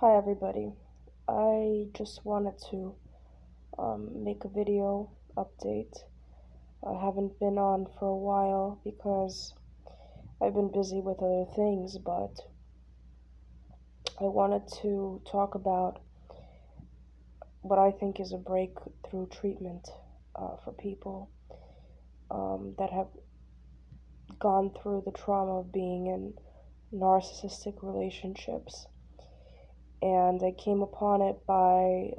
Hi everybody. I just wanted to make a video update. I haven't been on for a while because I've been busy with other things, but I wanted to talk about what I think is a breakthrough treatment for people that have gone through the trauma of being in narcissistic relationships. And I came upon it by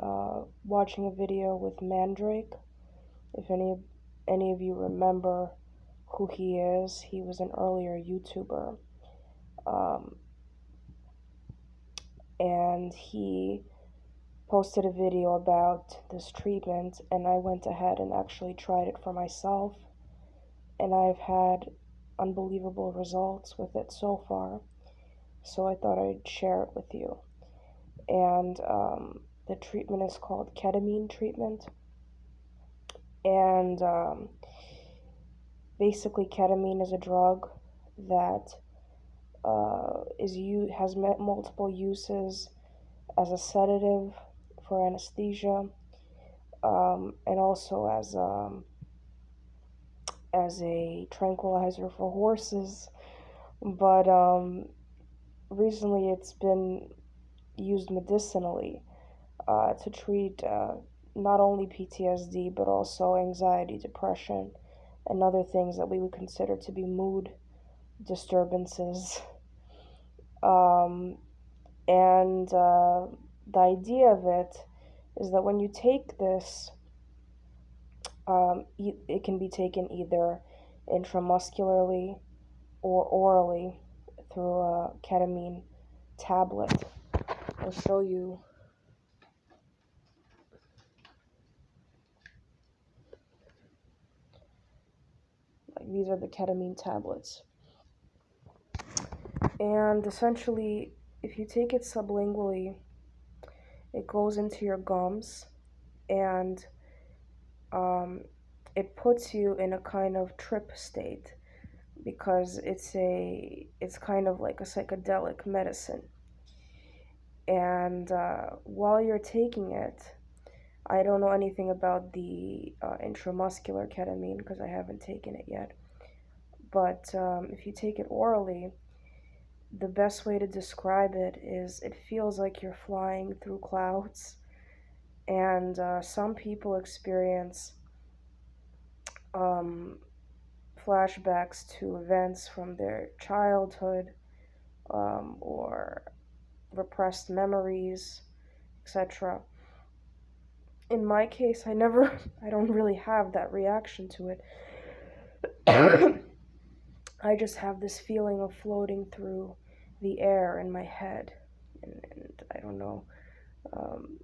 watching a video with Mandrake. If any of you remember who he is, he was an earlier YouTuber, um, and he posted a video about this treatment, and I went ahead and actually tried it for myself, and I've had unbelievable results with it so far. So I thought I'd share it with you. And the treatment is called ketamine treatment, and basically ketamine is a drug that has multiple uses as a sedative for anesthesia, and also as a tranquilizer for horses. But recently, it's been used medicinally to treat not only PTSD but also anxiety, depression, and other things that we would consider to be mood disturbances. Um, and the idea of it is that when you take this, it can be taken either intramuscularly or orally through a ketamine tablet. I'll show you. Like, these are the ketamine tablets. And essentially, if you take it sublingually, it goes into your gums, and um, it puts you in a kind of trip state because it's kind of like a psychedelic medicine. And while you're taking it, I don't know anything about the intramuscular ketamine because I haven't taken it yet. But if you take it orally, the best way to describe it is it feels like you're flying through clouds. And some people experience um, flashbacks to events from their childhood, or repressed memories, etc. In my case, I don't really have that reaction to it. I just have this feeling of floating through the air in my head, and I don't know um,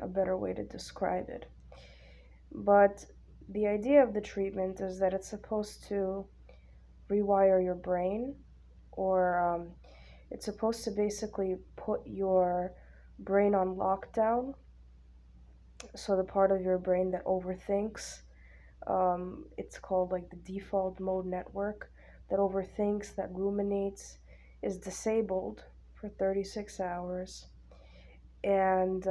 a better way to describe it. But the idea of the treatment is that it's supposed to rewire your brain, or it's supposed to basically put your brain on lockdown. So the part of your brain that overthinks, it's called like the default mode network, that overthinks, that ruminates, is disabled for 36 hours. And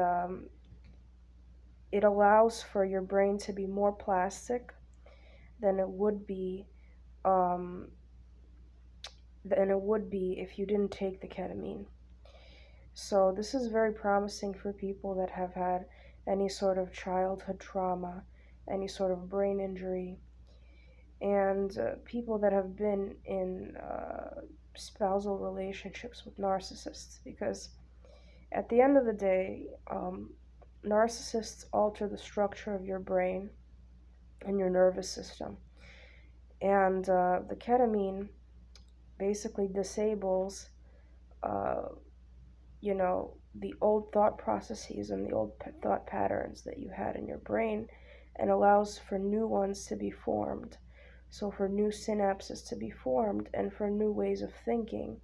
it allows for your brain to be more plastic than it would be um, if you didn't take the ketamine. So this is very promising for people that have had any sort of childhood trauma, any sort of brain injury, and people that have been in spousal relationships with narcissists. Because at the end of the day, narcissists alter the structure of your brain and your nervous system. And the ketamine basically disables, uh, the old thought processes and the old thought patterns that you had in your brain, and allows for new ones to be formed. So, for new synapses to be formed and for new ways of thinking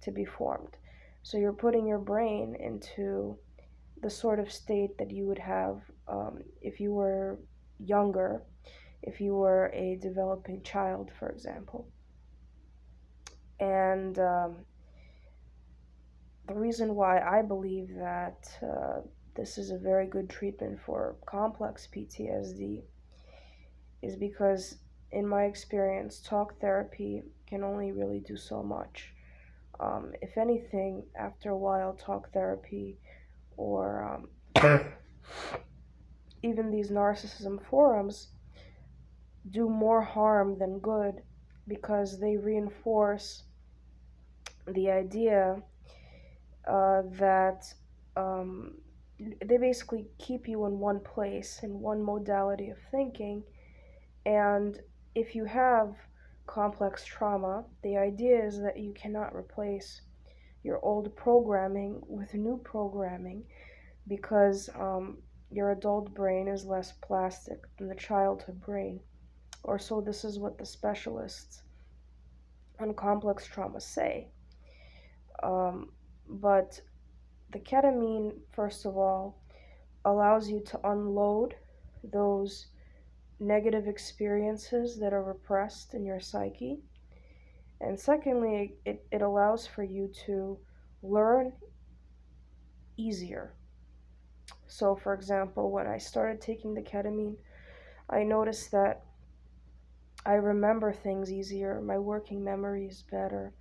to be formed. So, you're putting your brain into the sort of state that you would have if you were younger, if you were a developing child, for example. And The reason why I believe that this is a very good treatment for complex PTSD is because, in my experience, talk therapy can only really do so much. If anything, after a while, talk therapy or even these narcissism forums do more harm than good because they reinforce the idea that um, they basically keep you in one place, in one modality of thinking. And if you have complex trauma, the idea is that you cannot replace your old programming with new programming because your adult brain is less plastic than the childhood brain. Or so this is what the specialists on complex trauma say. Um, but the ketamine, first of all, allows you to unload those negative experiences that are repressed in your psyche. And secondly, it allows for you to learn easier. So, for example, when I started taking the ketamine, I noticed that I remember things easier, my working memory is better.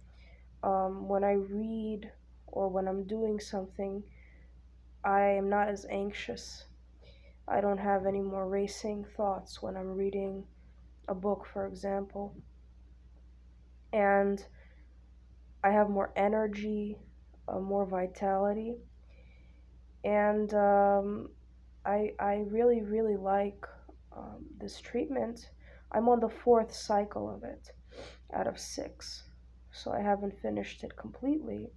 When I read or when I'm doing something, I am not as anxious. I don't have any more racing thoughts when I'm reading a book, for example. And I have more energy, more vitality. And I really, really like this treatment. I'm on the fourth cycle of it out of six. So I haven't finished it completely.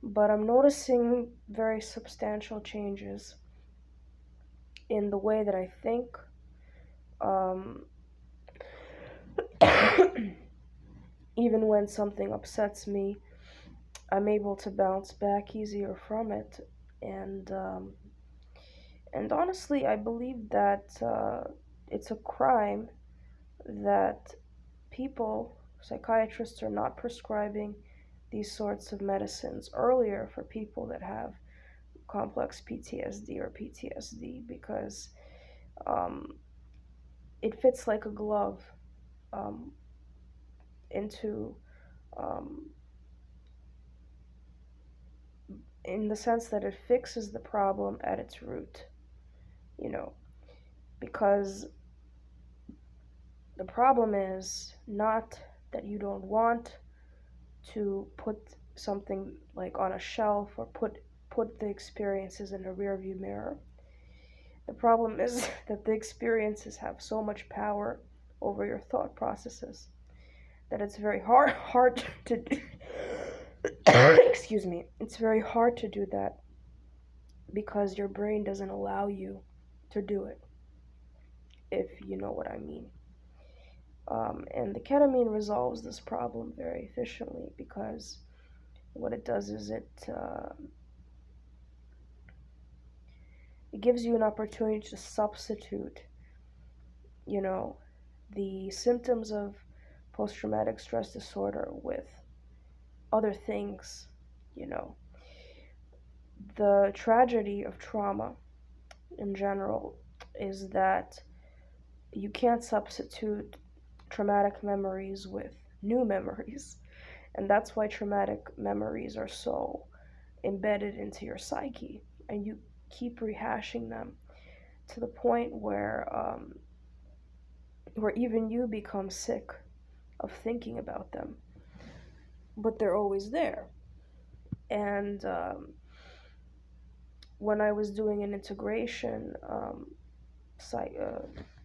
But I'm noticing very substantial changes in the way that I think. Um, Even when something upsets me, I'm able to bounce back easier from it. And and honestly, I believe that it's a crime that people, psychiatrists, are not prescribing these sorts of medicines earlier for people that have complex PTSD or PTSD because um, it fits like a glove um, into um, in the sense that it fixes the problem at its root, you know, because the problem is not that you don't want to put something like on a shelf or put the experiences in a rearview mirror. The problem is that the experiences have so much power over your thought processes that it's very hard to do. Excuse me. It's very hard to do that because your brain doesn't allow you to do it, if you know what I mean. And the ketamine resolves this problem very efficiently because what it does is it gives you an opportunity to substitute, you know, the symptoms of post-traumatic stress disorder with other things, you know. The tragedy of trauma in general is that you can't substitute traumatic memories with new memories. And that's why traumatic memories are so embedded into your psyche. And you keep rehashing them to the point where even you become sick of thinking about them. But they're always there. And when I was doing an integration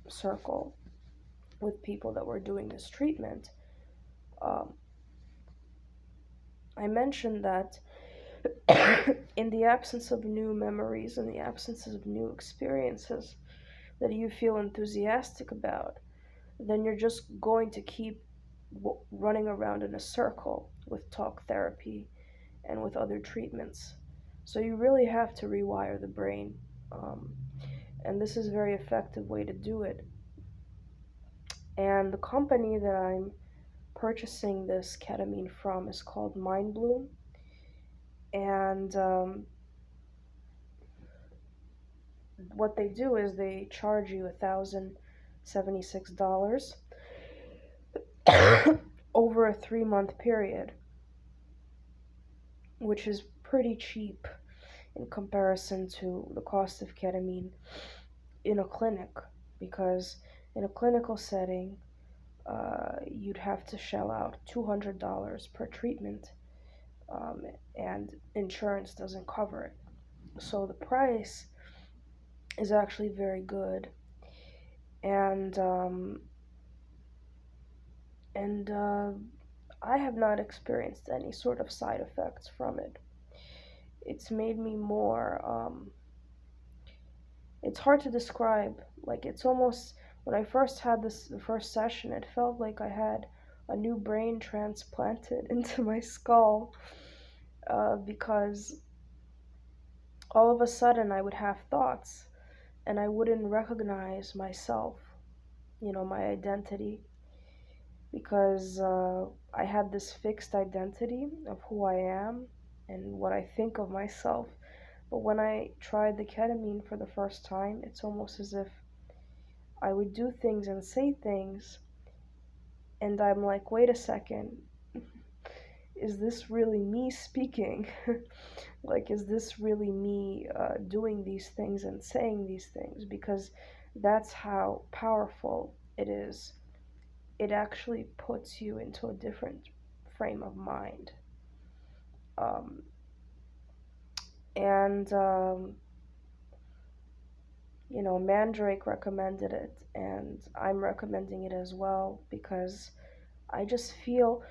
circle with people that were doing this treatment, um, I mentioned that in the absence of new memories, in the absence of new experiences that you feel enthusiastic about, then you're just going to keep running around in a circle with talk therapy and with other treatments. So you really have to rewire the brain. Um, and this is a very effective way to do it. And the company that I'm purchasing this ketamine from is called Mind Bloom. And And what they do is they charge you $1,076 over a 3 month period, which is pretty cheap in comparison to the cost of ketamine in a clinic, because in a clinical setting, you'd have to shell out $200 per treatment, um, and insurance doesn't cover it. So the price is actually very good, and and I have not experienced any sort of side effects from it. It's made me more. It's hard to describe. Like, it's almost, when I first had the first session, it felt like I had a new brain transplanted into my skull, because all of a sudden I would have thoughts and I wouldn't recognize myself, my identity, because I had this fixed identity of who I am and what I think of myself. But when I tried the ketamine for the first time, it's almost as if I would do things and say things, and I'm like, wait a second, is this really me speaking? Like, is this really me doing these things and saying these things? Because that's how powerful it is. It actually puts you into a different frame of mind. Um, and, Mandrake recommended it, and I'm recommending it as well, because I just feel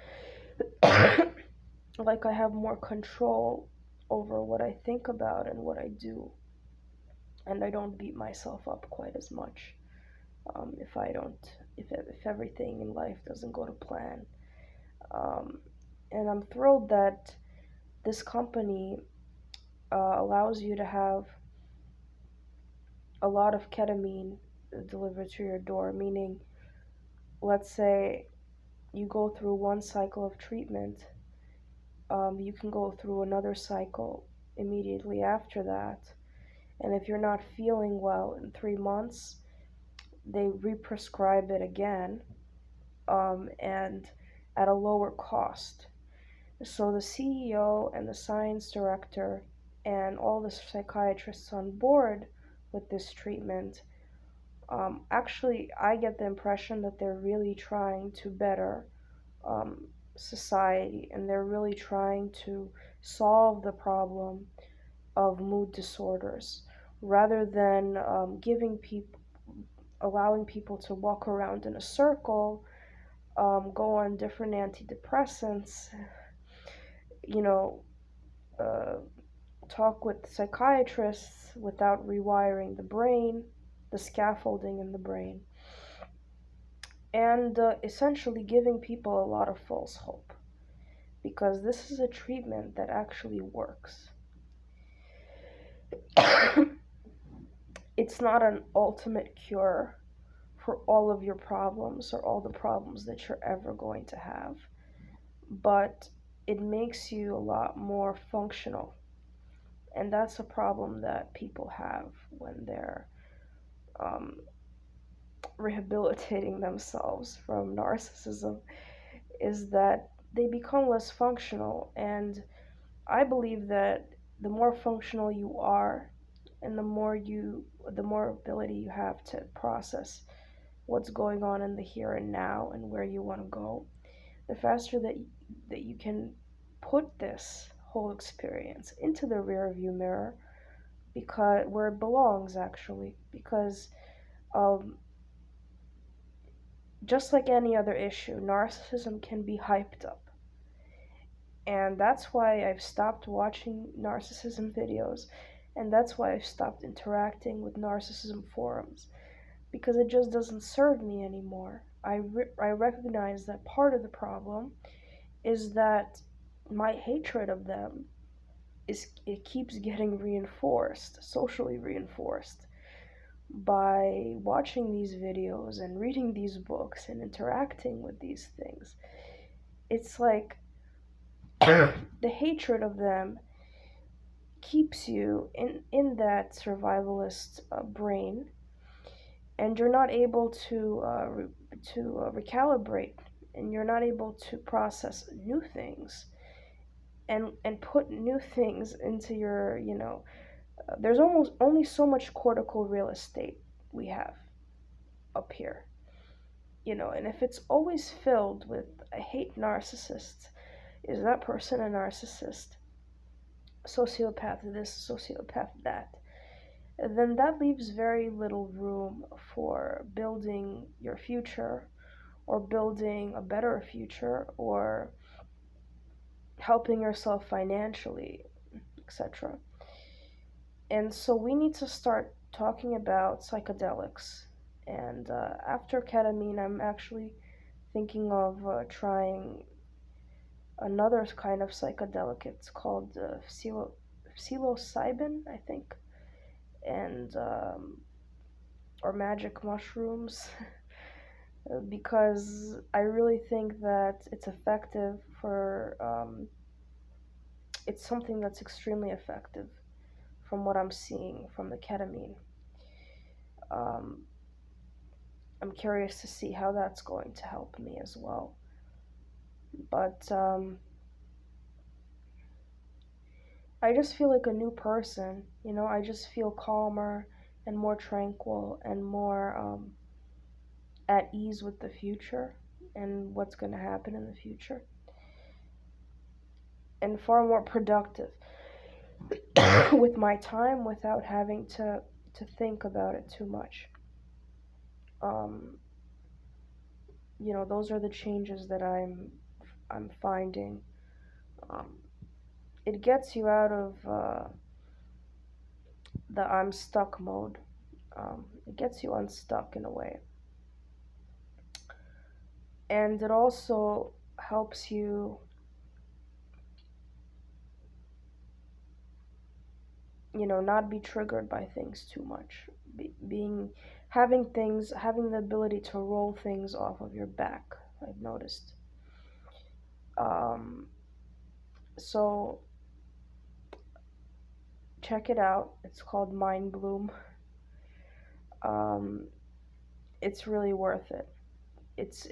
like I have more control over what I think about and what I do, and I don't beat myself up quite as much, if I don't, if everything in life doesn't go to plan. Um, and I'm thrilled that this company allows you to have a lot of ketamine delivered to your door, meaning, let's say you go through one cycle of treatment, you can go through another cycle immediately after that. And if you're not feeling well in 3 months, they re-prescribe it again, and at a lower cost. So the CEO and the science director and all the psychiatrists on board with this treatment, actually, I get the impression that they're really trying to better um, society, and they're really trying to solve the problem of mood disorders, rather than allowing people to walk around in a circle, go on different antidepressants, you know, uh, talk with psychiatrists without rewiring the brain, the scaffolding in the brain, and essentially giving people a lot of false hope, because this is a treatment that actually works. It's not an ultimate cure for all of your problems or all the problems that you're ever going to have, but it makes you a lot more functional. And that's a problem that people have when they're um, rehabilitating themselves from narcissism, is that they become less functional. And I believe that the more functional you are, and the more ability you have to process what's going on in the here and now and where you want to go, the faster that you can put this whole experience into the rear view mirror, because where it belongs, actually, because um, just like any other issue, narcissism can be hyped up. And that's why I've stopped watching narcissism videos, and that's why I've stopped interacting with narcissism forums, because it just doesn't serve me anymore. I recognize that part of the problem is that my hatred of them it keeps getting reinforced, socially reinforced, by watching these videos and reading these books and interacting with these things. It's like the hatred of them keeps you in that survivalist brain, and you're not able to recalibrate, and you're not able to process new things and put new things into your, there's almost only so much cortical real estate we have up here, and if it's always filled with I hate narcissists, is that person a narcissist, sociopath this, sociopath that, then that leaves very little room for building your future, or building a better future, or helping yourself financially, etc. And so we need to start talking about psychedelics. And after ketamine, I'm actually thinking of trying another kind of psychedelic. It's called psilocybin, I think, and or magic mushrooms, because I really think that it's effective for. It's something that's extremely effective from what I'm seeing from the ketamine. Um, I'm curious to see how that's going to help me as well. But I just feel like a new person. I just feel calmer and more tranquil and more at ease with the future and what's going to happen in the future, and far more productive with my time without having to think about it too much. Um, those are the changes that I'm finding. Um, it gets you out of the I'm stuck mode. It gets you unstuck in a way, and it also helps you, not be triggered by things too much. Being having the ability to roll things off of your back. I've noticed. Um, so check it out. It's called Mind Bloom. Um, it's really worth it. It's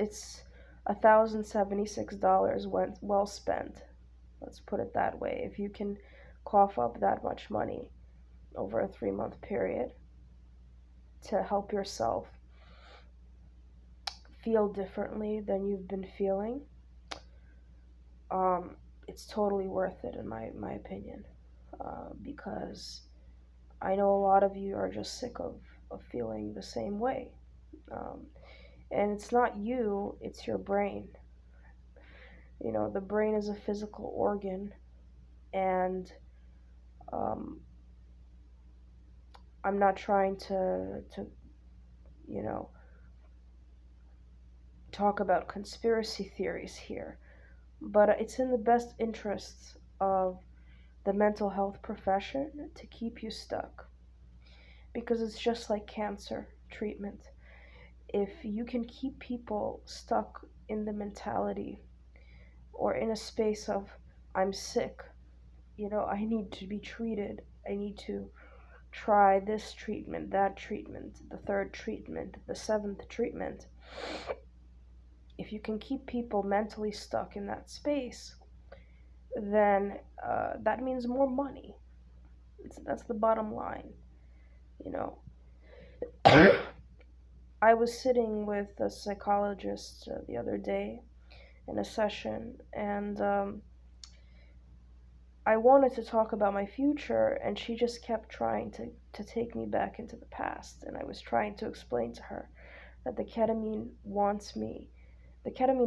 $1,076 went well spent. Let's put it that way. If you can cough up that much money over a 3 month period to help yourself feel differently than you've been feeling, it's totally worth it in my opinion. Because I know a lot of you are just sick of feeling the same way. Um, and it's not you, it's your brain. The brain is a physical organ, and um, I'm not trying to you know talk about conspiracy theories here, but it's in the best interests of the mental health profession to keep you stuck, because it's just like cancer treatment. If you can keep people stuck in the mentality, or in a space of I'm sick, I need to be treated, I need to try this treatment, that treatment, the third treatment, the seventh treatment. If you can keep people mentally stuck in that space, then that means more money. That's the bottom line, you know. I was sitting with a psychologist the other day in a session, and I wanted to talk about my future, and she just kept trying to take me back into the past. And I was trying to explain to her that the ketamine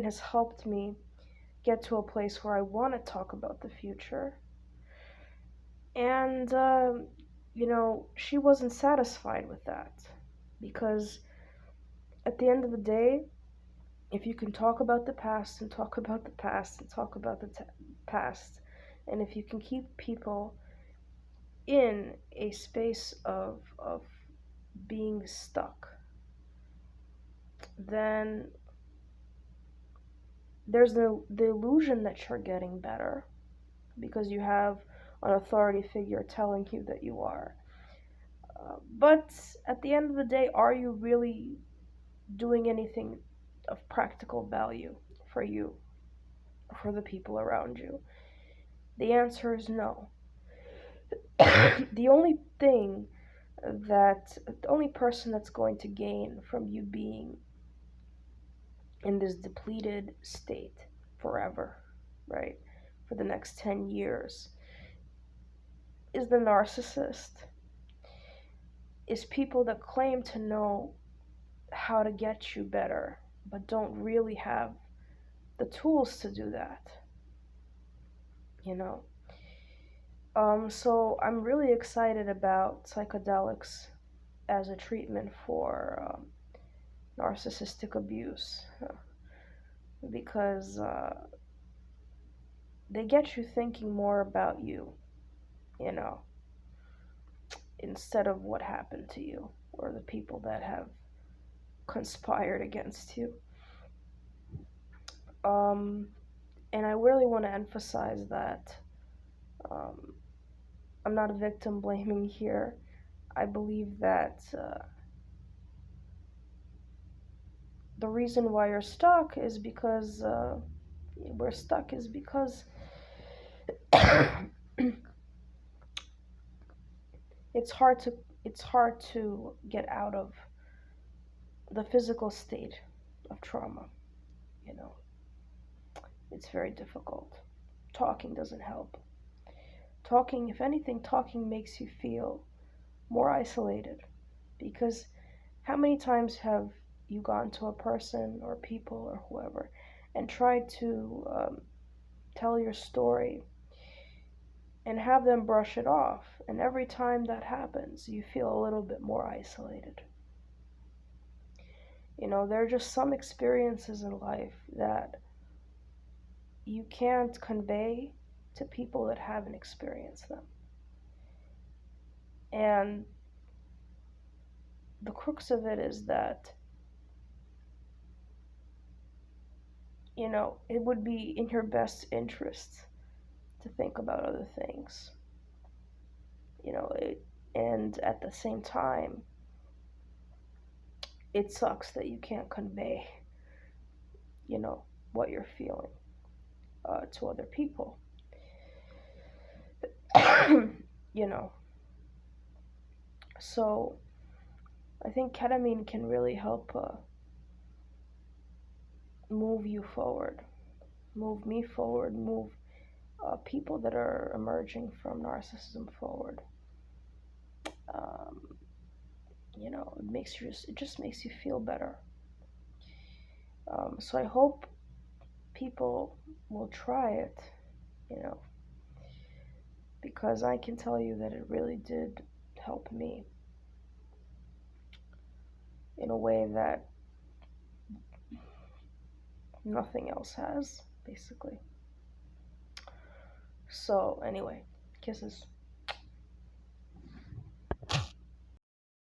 has helped me get to a place where I want to talk about the future. And, she wasn't satisfied with that, because at the end of the day, if you can talk about the past and talk about the past and talk about the past, and if you can keep people in a space of being stuck, then there's the illusion that you're getting better, because you have an authority figure telling you that you are. But at the end of the day, are you really doing anything of practical value for you, for the people around you? The answer is no. The only thing the only person that's going to gain from you being in this depleted state forever, right, for the next 10 years, is the narcissist, is people that claim to know how to get you better, but don't really have the tools to do that, you know? So I'm really excited about psychedelics as a treatment for narcissistic abuse because they get you thinking more about you, you know, instead of what happened to you or the people that have conspired against you. Um, and I really want to emphasize that um, I'm not a victim blaming here. I believe that the reason why you're stuck is because we're stuck is because it's hard to it's hard to get out of the physical state of trauma, you know. It's very difficult. Talking doesn't help. Talking, if anything, talking makes you feel more isolated because how many times have you gone to a person or people or whoever and tried to tell your story and have them brush it off? And every time that happens, you feel a little bit more isolated. You know, there are just some experiences in life that you can't convey to people that haven't experienced them. And the crux of it is that, you know, it would be in your best interest to think about other things, you know, and at the same time, it sucks that you can't convey, you know, what you're feeling to other people. You know, so I think ketamine can really help move you forward, move me forward, move people that are emerging from narcissism forward. Um, you know, it just makes you feel better. So I hope people will try it, you know, because I can tell you that it really did help me in a way that nothing else has, basically. So, anyway, kisses.